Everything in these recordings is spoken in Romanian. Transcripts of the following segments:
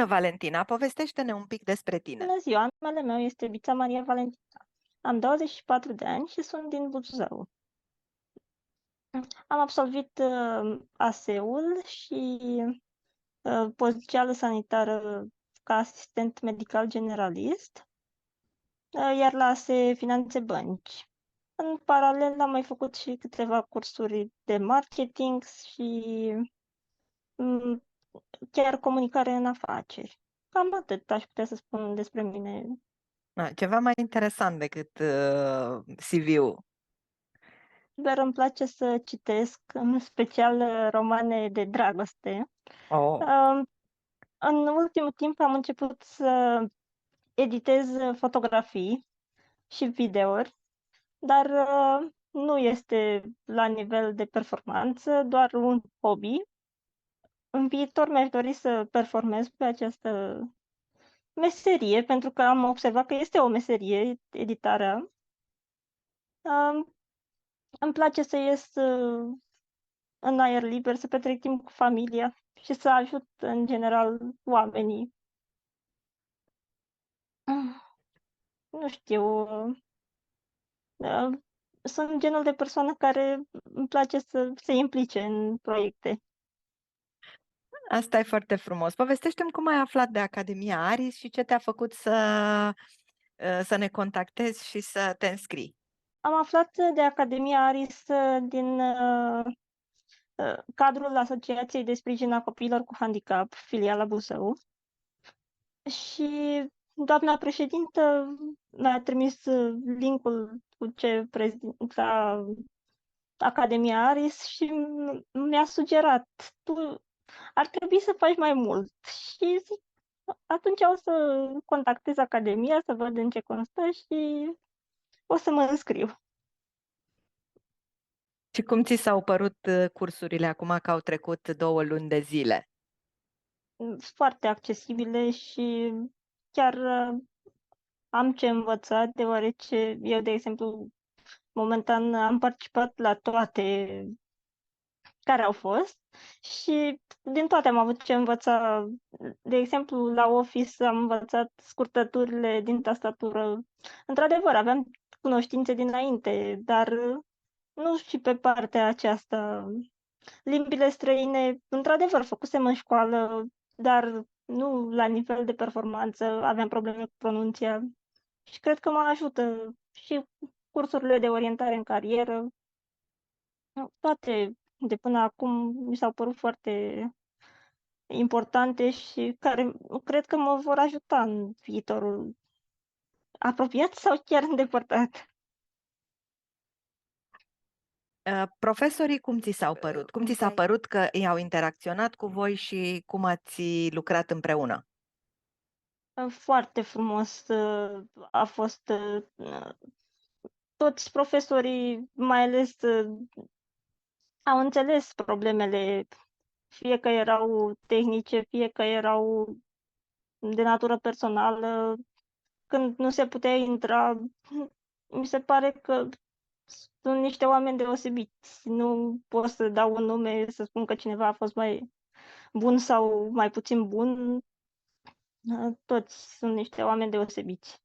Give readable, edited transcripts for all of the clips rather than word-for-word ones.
Bună, Valentina! Povestește-ne un pic despre tine. Bună ziua, numele meu este Bița Maria Valentina. Am 24 de ani și sunt din Buzău. Am absolvit ASE-ul și pozițială sanitară ca asistent medical generalist, iar la ASE Finanțe Bănci. În paralel am mai făcut și câteva cursuri de marketing și mm, chiar comunicare în afaceri. Cam atât aș putea să spun despre mine. Ceva mai interesant decât CV-ul. Dar îmi place să citesc, în special romane de dragoste. Oh. În ultimul timp am început să editez fotografii și videouri, dar nu este la nivel de performanță, doar un hobby. În viitor mi-aș dori să performez pe această meserie, pentru că am observat că este o meserie, editarea. Îmi place să ies în aer liber, să petrec timp cu familia și să ajut în general oamenii. Nu știu, uh, sunt genul de persoană care îmi place să se implice în proiecte. Asta e foarte frumos. Povestește-mi cum ai aflat de Academia Aris și ce te-a făcut să ne contactezi și să te înscrii. Am aflat de Academia Aris din cadrul Asociației de Sprijin a Copiilor cu Handicap, filiala Buzău, și doamna președintă mi-a trimis linkul cu ce prezinta Academia Aris și mi-a sugerat: tu ar trebui să faci mai mult. Și zic, atunci o să contactez Academia, să văd în ce constă și o să mă înscriu. Și cum ți s-au părut cursurile acum că au trecut 2 luni de zile? Foarte accesibile și chiar am ce învăța, deoarece eu, de exemplu, momentan am participat la toate care au fost și din toate am avut ce învăța. De exemplu, la Office am învățat scurtăturile din tastatură. Într-adevăr, aveam cunoștințe dinainte, dar nu și pe partea aceasta. Limbile străine, într-adevăr, făcusem în școală, dar nu la nivel de performanță, aveam probleme cu pronunția și cred că mă ajută și cursurile de orientare în carieră. Toate de până acum mi s-au părut foarte importante și care cred că mă vor ajuta în viitorul apropiat sau chiar îndepărtat. Profesorii cum ți s-au părut? Cum ți s-a părut că ei au interacționat cu voi și cum ați lucrat împreună? Foarte frumos a fost. Toți profesorii, mai ales, au înțeles problemele, fie că erau tehnice, fie că erau de natură personală. Când nu se putea intra, mi se pare că sunt niște oameni deosebiți. Nu pot să dau un nume, să spun că cineva a fost mai bun sau mai puțin bun. Toți sunt niște oameni deosebiți.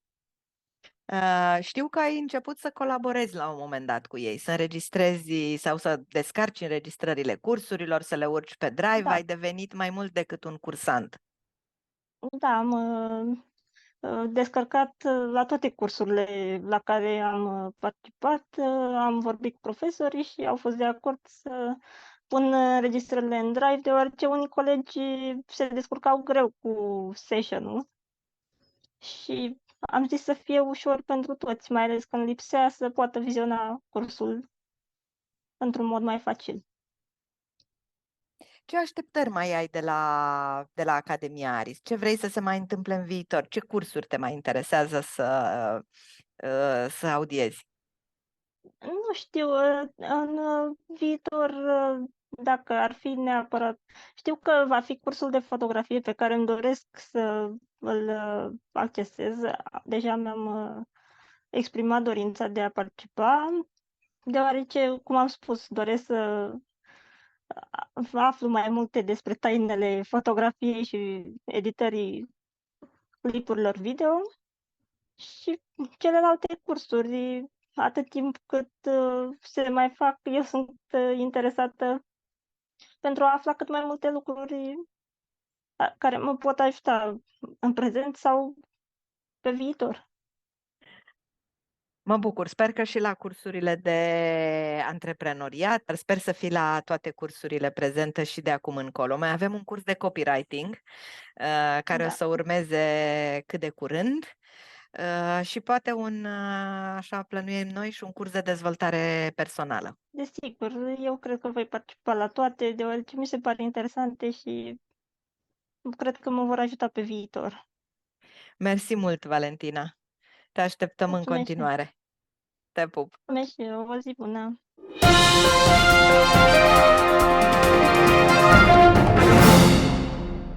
Știu că ai început să colaborezi la un moment dat cu ei, să înregistrezi sau să descarci înregistrările cursurilor, să le urci pe Drive, Da, ai devenit mai mult decât un cursant. da, am descărcat la toate cursurile la care am participat, am vorbit cu profesorii și au fost de acord să pun înregistrările în Drive, deoarece unii colegi se descurcau greu cu session-ul și am zis să fie ușor pentru toți, mai ales când lipsea, să poată viziona cursul într-un mod mai facil. Ce așteptări mai ai de la Academia Aris? Ce vrei să se mai întâmple în viitor? Ce cursuri te mai interesează să audiezi? Nu știu, în viitor, dacă ar fi neapărat. Știu că va fi cursul de fotografie pe care îmi doresc să îl accesez. Deja mi-am exprimat dorința de a participa, deoarece, cum am spus, doresc să aflu mai multe despre tainele fotografiei și editării clipurilor video și celelalte cursuri. Atât timp cât se mai fac, eu sunt interesată pentru a afla cât mai multe lucruri care mă pot ajuta în prezent sau pe viitor. Mă bucur, sper că și la cursurile de antreprenoriat, sper să fii la toate cursurile prezente și de acum încolo. Mai avem un curs de copywriting care o Da, să urmeze cât de curând și poate așa plănuim noi, și un curs de dezvoltare personală. desigur, eu cred că voi participa la toate, deoarece mi se pare interesante și cred că mă vor ajuta pe viitor. Mersi mult, Valentina! Te așteptăm în Mulțumesc și continuare. Te pup! mulțumesc și eu. O zi bună!